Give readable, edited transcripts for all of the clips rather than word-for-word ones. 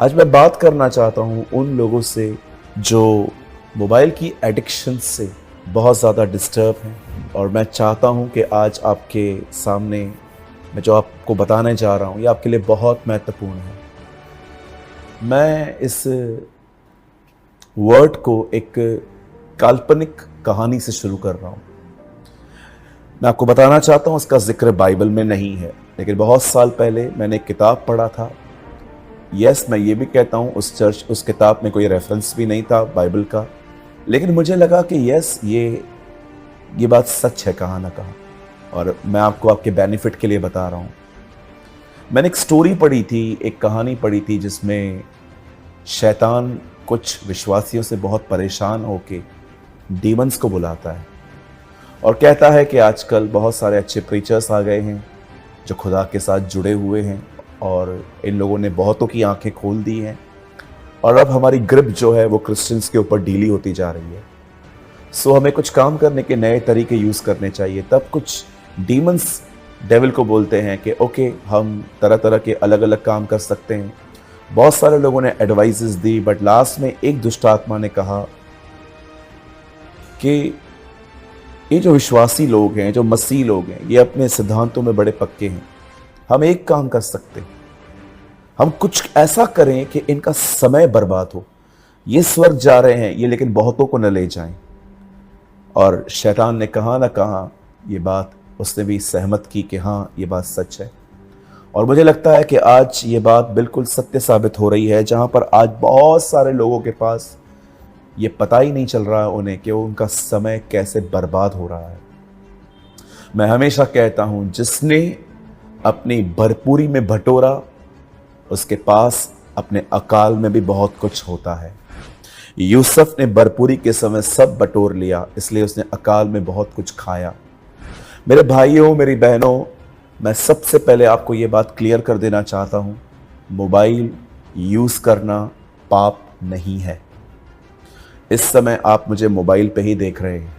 आज मैं बात करना चाहता हूँ उन लोगों से जो मोबाइल की एडिक्शन से बहुत ज़्यादा डिस्टर्ब हैं, और मैं चाहता हूँ कि आज आपके सामने मैं जो आपको बताने जा रहा हूँ ये आपके लिए बहुत महत्वपूर्ण है। मैं इस वर्ड को एक काल्पनिक कहानी से शुरू कर रहा हूँ। मैं आपको बताना चाहता हूँ इसका जिक्र बाइबल में नहीं है, लेकिन बहुत साल पहले मैंने एक किताब पढ़ा था। यस, मैं ये भी कहता हूँ उस किताब में कोई रेफरेंस भी नहीं था बाइबल का, लेकिन मुझे लगा कि यस, ये बात सच है कहाँ ना कहाँ, और मैं आपको आपके बेनिफिट के लिए बता रहा हूँ। मैंने एक स्टोरी पढ़ी थी, एक कहानी पढ़ी थी जिसमें शैतान कुछ विश्वासियों से बहुत परेशान होके डीमंस को बुलाता है और कहता है कि आजकल बहुत सारे अच्छे प्रीचर्स आ गए हैं जो खुदा के साथ जुड़े हुए हैं, और इन लोगों ने बहुतों की आंखें खोल दी हैं, और अब हमारी ग्रिप जो है वो क्रिश्चियंस के ऊपर ढीली होती जा रही है। सो हमें कुछ काम करने के नए तरीके यूज़ करने चाहिए। तब कुछ डीमंस डेविल को बोलते हैं कि ओके, हम तरह तरह के अलग अलग काम कर सकते हैं। बहुत सारे लोगों ने एडवाइसेस दी, बट लास्ट में एक दुष्ट आत्मा ने कहा कि ये जो विश्वासी लोग हैं, जो मसीह लोग हैं, ये अपने सिद्धांतों में बड़े पक्के हैं। हम एक काम कर सकते हैं, हम कुछ ऐसा करें कि इनका समय बर्बाद हो। ये स्वर्ग जा रहे हैं ये, लेकिन बहुतों को न ले जाएं। और शैतान ने कहा ना कहा ये बात उसने भी सहमत की कि हाँ, ये बात सच है। और मुझे लगता है कि आज ये बात बिल्कुल सत्य साबित हो रही है, जहां पर आज बहुत सारे लोगों के पास ये पता ही नहीं चल रहा है उन्हें कि उनका समय कैसे बर्बाद हो रहा है। मैं हमेशा कहता हूं, जिसने अपनी भरपूरी में बटोरा उसके पास अपने अकाल में भी बहुत कुछ होता है। यूसुफ ने भरपूरी के समय सब बटोर लिया, इसलिए उसने अकाल में बहुत कुछ खाया। मेरे भाइयों, मेरी बहनों, मैं सबसे पहले आपको ये बात क्लियर कर देना चाहता हूं, मोबाइल यूज करना पाप नहीं है। इस समय आप मुझे मोबाइल पे ही देख रहे हैं,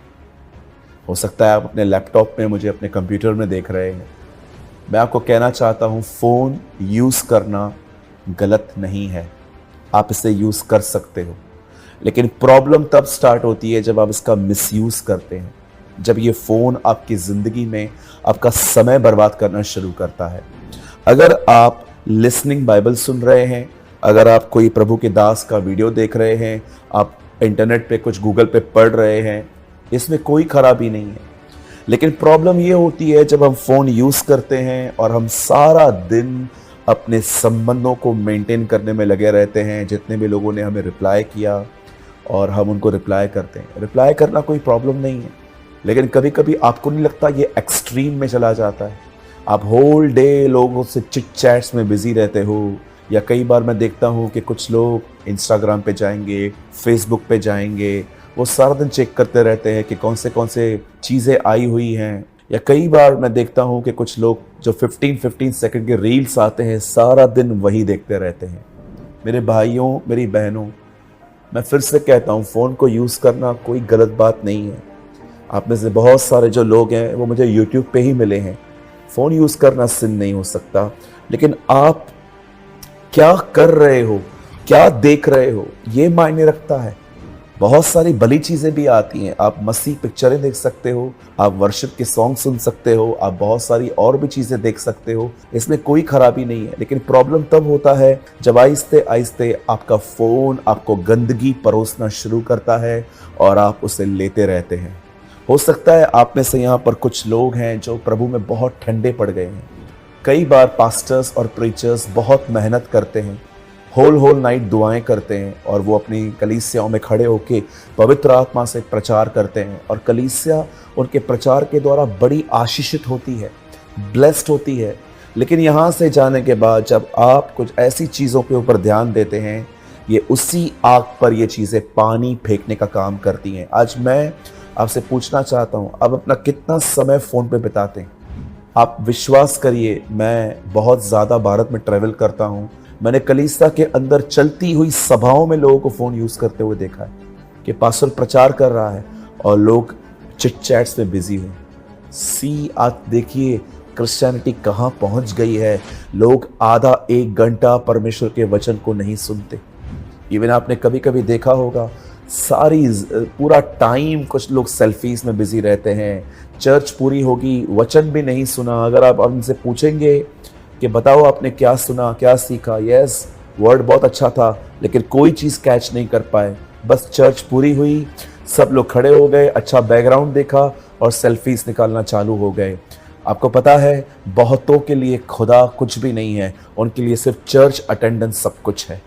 हो सकता है आप अपने लैपटॉप में, मुझे अपने कंप्यूटर में देख रहे हैं। मैं आपको कहना चाहता हूं, फ़ोन यूज़ करना गलत नहीं है, आप इसे यूज़ कर सकते हो, लेकिन प्रॉब्लम तब स्टार्ट होती है जब आप इसका मिसयूज़ करते हैं, जब ये फ़ोन आपकी ज़िंदगी में आपका समय बर्बाद करना शुरू करता है। अगर आप लिसनिंग बाइबल सुन रहे हैं, अगर आप कोई प्रभु के दास का वीडियो देख रहे हैं, आप इंटरनेट पे कुछ गूगल पे पढ़ रहे हैं, इसमें कोई खराबी नहीं है। लेकिन प्रॉब्लम ये होती है जब हम फ़ोन यूज़ करते हैं और हम सारा दिन अपने संबंधों को मेंटेन करने में लगे रहते हैं। जितने भी लोगों ने हमें रिप्लाई किया और हम उनको रिप्लाई करते हैं, रिप्लाई करना कोई प्रॉब्लम नहीं है, लेकिन कभी कभी आपको नहीं लगता ये एक्सट्रीम में चला जाता है? आप होल डे लोगों से चिट चैट्स में बिजी रहते हो, या कई बार मैं देखता हूँ कि कुछ लोग इंस्टाग्राम पे जाएंगे, फेसबुक पे जाएंगे, वो सारा दिन चेक करते रहते हैं कि कौन से चीज़ें आई हुई हैं। या कई बार मैं देखता हूँ कि कुछ लोग जो 15-15 सेकंड के रील्स आते हैं, सारा दिन वही देखते रहते हैं। मेरे भाइयों, मेरी बहनों, मैं फिर से कहता हूँ, फ़ोन को यूज़ करना कोई गलत बात नहीं है। आप में से बहुत सारे जो लोग हैं वो मुझे यूट्यूब पे ही मिले हैं। फ़ोन यूज़ करना सिन नहीं हो सकता, लेकिन आप क्या कर रहे हो, क्या देख रहे हो, ये मायने रखता है। बहुत सारी भली चीज़ें भी आती हैं, आप मसीह पिक्चरें देख सकते हो, आप वर्शिप के सॉन्ग सुन सकते हो, आप बहुत सारी और भी चीज़ें देख सकते हो, इसमें कोई खराबी नहीं है। लेकिन प्रॉब्लम तब होता है जब आहिस्ते आहिस्ते आपका फ़ोन आपको गंदगी परोसना शुरू करता है और आप उसे लेते रहते हैं। हो सकता है आप में से यहाँ पर कुछ लोग हैं जो प्रभु में बहुत ठंडे पड़ गए हैं। कई बार पास्टर्स और प्रीचर्स बहुत मेहनत करते हैं, होल नाइट दुआएं करते हैं, और वो अपनी कलीसियाओं में खड़े होके पवित्र आत्मा से प्रचार करते हैं, और कलीसिया उनके प्रचार के द्वारा बड़ी आशीषित होती है, ब्लेस्ड होती है। लेकिन यहाँ से जाने के बाद जब आप कुछ ऐसी चीज़ों के ऊपर ध्यान देते हैं, ये उसी आग पर ये चीज़ें पानी फेंकने का काम करती हैं। आज मैं आपसे पूछना चाहता हूँ, आप अपना कितना समय फ़ोन पे बिताते हैं? आप विश्वास करिए, मैं बहुत ज़्यादा भारत में ट्रैवल करता हूँ। मैंने कलीसिया के अंदर चलती हुई सभाओं में लोगों को फ़ोन यूज़ करते हुए देखा है कि पास्टर प्रचार कर रहा है और लोग चिट चैट्स में बिजी हैं। आप देखिए, क्रिश्चियनिटी कहाँ पहुंच गई है। लोग आधा एक घंटा परमेश्वर के वचन को नहीं सुनते। इवन आपने कभी कभी देखा होगा, पूरा टाइम कुछ लोग सेल्फीज में बिजी रहते हैं। चर्च पूरी होगी, वचन भी नहीं सुना। अगर आप उनसे पूछेंगे कि बताओ आपने क्या सुना, क्या सीखा, यस वर्ड बहुत अच्छा था, लेकिन कोई चीज़ कैच नहीं कर पाए। बस चर्च पूरी हुई, सब लोग खड़े हो गए, अच्छा बैकग्राउंड देखा और सेल्फीज निकालना चालू हो गए। आपको पता है, बहुतों के लिए खुदा कुछ भी नहीं है, उनके लिए सिर्फ चर्च अटेंडेंस सब कुछ है।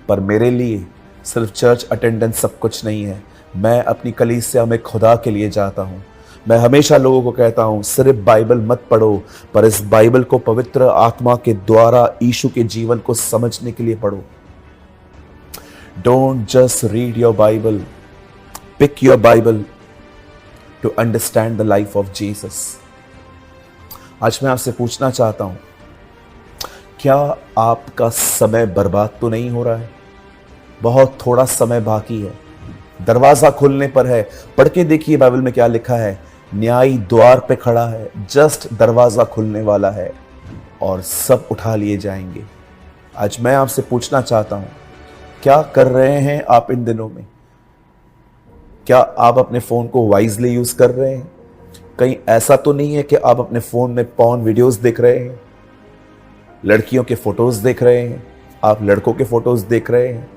पर मेरे लिए सिर्फ चर्च अटेंडेंस सब कुछ नहीं है। मैं अपनी कलीसिया में खुदा के लिए जाता हूँ। मैं हमेशा लोगों को कहता हूँ, सिर्फ बाइबल मत पढ़ो, पर इस बाइबल को पवित्र आत्मा के द्वारा यीशु के जीवन को समझने के लिए पढ़ो। Don't just read your Bible, pick your Bible to understand the life of Jesus. आज मैं आपसे पूछना चाहता हूं, क्या आपका समय बर्बाद तो नहीं हो रहा है? बहुत थोड़ा समय बाकी है, दरवाजा खुलने पर है। पढ़ के देखिए बाइबल में क्या लिखा है। न्यायी द्वार पे खड़ा है, जस्ट दरवाजा खुलने वाला है और सब उठा लिए जाएंगे। आज मैं आपसे पूछना चाहता हूं, क्या कर रहे हैं आप इन दिनों में? क्या आप अपने फोन को वाइजली यूज कर रहे हैं? कहीं ऐसा तो नहीं है कि आप अपने फोन में पॉर्न वीडियोस देख रहे हैं, लड़कियों के फोटोज देख रहे हैं, आप लड़कों के फोटोज देख रहे हैं?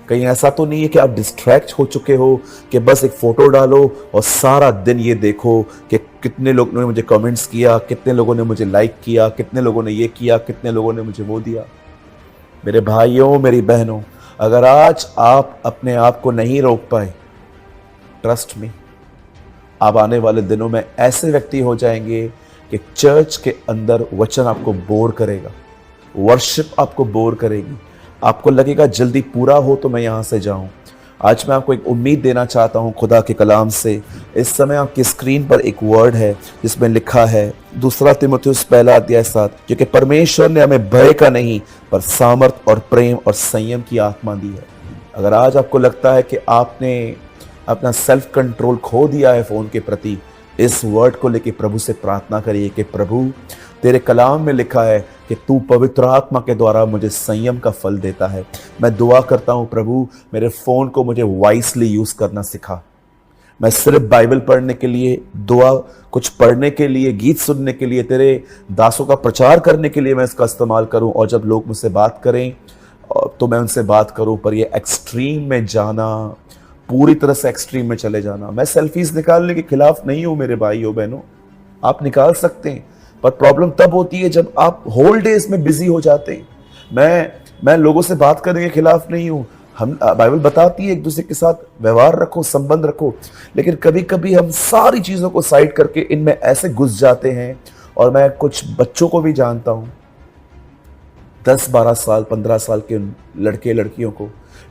कहीं ऐसा तो नहीं है कि आप डिस्ट्रैक्ट हो चुके हो कि बस एक फोटो डालो और सारा दिन ये देखो कि कितने लोगों ने मुझे कमेंट्स किया, कितने लोगों ने मुझे लाइक किया, कितने लोगों ने ये किया, कितने लोगों ने मुझे वो दिया। मेरे भाइयों, मेरी बहनों, अगर आज आप अपने आप को नहीं रोक पाए, ट्रस्ट मी, आप आने वाले दिनों में ऐसे व्यक्ति हो जाएंगे कि चर्च के अंदर वचन आपको बोर करेगा, वर्शिप आपको बोर करेगी। आपको लगेगा जल्दी पूरा हो तो मैं यहां से जाऊं। आज मैं आपको एक उम्मीद देना चाहता हूं खुदा के कलाम से। इस समय आपकी स्क्रीन पर एक वर्ड है जिसमें लिखा है 2 तीमुथियुस 1:7, क्योंकि परमेश्वर ने हमें भय का नहीं पर सामर्थ और प्रेम और संयम की आत्मा दी है। अगर आज आपको लगता है कि आपने अपना सेल्फ कंट्रोल खो दिया है फोन के प्रति, इस वर्ड को लेके प्रभु से प्रार्थना करिए कि प्रभु, तेरे कलाम में लिखा है कि तू पवित्र आत्मा के द्वारा मुझे संयम का फल देता है। मैं दुआ करता हूं प्रभु, मेरे फोन को मुझे वाइसली यूज करना सिखा। मैं सिर्फ बाइबल पढ़ने के लिए, दुआ कुछ पढ़ने के लिए, गीत सुनने के लिए, तेरे दासों का प्रचार करने के लिए मैं इसका इस्तेमाल करूं। और जब लोग मुझसे बात करें तो मैं उनसे बात करूं, पर ये एक्सट्रीम में जाना, पूरी तरह से एक्सट्रीम में चले जाना। मैं सेल्फीज निकालने के खिलाफ नहीं हूं मेरे भाइयों बहनों, आप निकाल सकते हैं, पर प्रॉब्लम तब होती है जब आप होल डे इसमें बिजी हो जाते हैं। मैं लोगों से बात करने के खिलाफ नहीं हूं। हम बाइबल बताती है एक दूसरे के साथ व्यवहार रखो, संबंध रखो, लेकिन कभी कभी हम सारी चीजों को साइड करके इनमें ऐसे घुस जाते हैं। और मैं कुछ बच्चों को भी जानता हूं, 10-12 साल 15 साल के लड़के लड़कियों को,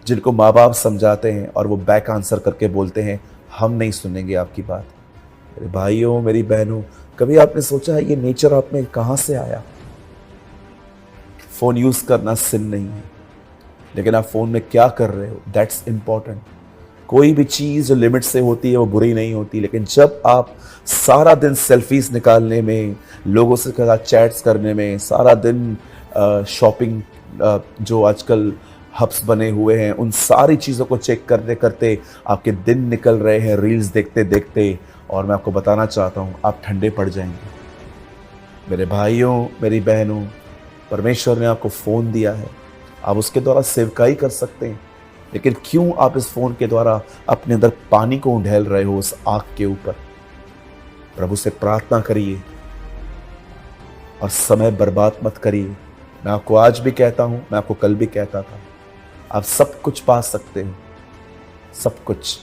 जिनको माँ बाप समझाते हैं और वो बैक आंसर करके बोलते हैं हम नहीं सुनेंगे आपकी बात। मेरे भाइयों, मेरी बहनों, कभी आपने सोचा है ये नेचर आप में कहां से आया? फोन यूज करना सिन नहीं है, लेकिन आप फोन में क्या कर रहे हो, दैट्स इंपॉर्टेंट। कोई भी चीज जो लिमिट से होती है वो बुरी नहीं होती, लेकिन जब आप सारा दिन सेल्फीज निकालने में, लोगों से साथ चैट्स करने में, सारा दिन शॉपिंग जो आजकल हब्स बने हुए हैं, उन सारी चीज़ों को चेक करते करते आपके दिन निकल रहे हैं रील्स देखते देखते, और मैं आपको बताना चाहता हूँ आप ठंडे पड़ जाएंगे। मेरे भाइयों, मेरी बहनों, परमेश्वर ने आपको फ़ोन दिया है, आप उसके द्वारा सेवकाई कर सकते हैं, लेकिन क्यों आप इस फ़ोन के द्वारा अपने अंदर पानी को उंडेल रहे हो उस आग के ऊपर? प्रभु से प्रार्थना करिए और समय बर्बाद मत करिए। मैं आपको आज भी कहता हूँ, मैं आपको कल भी कहता था, आप सब कुछ पा सकते हैं, सब कुछ,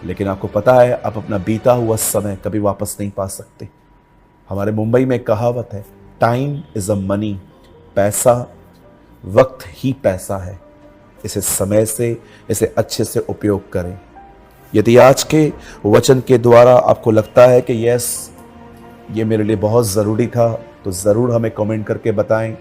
लेकिन आपको पता है आप अपना बीता हुआ समय कभी वापस नहीं पा सकते। हमारे मुंबई में एक कहावत है, टाइम इज अ मनी, पैसा, वक्त ही पैसा है, इसे समय से, इसे अच्छे से उपयोग करें। यदि आज के वचन के द्वारा आपको लगता है कि यस, ये मेरे लिए बहुत ज़रूरी था, तो ज़रूर हमें कमेंट करके बताएं।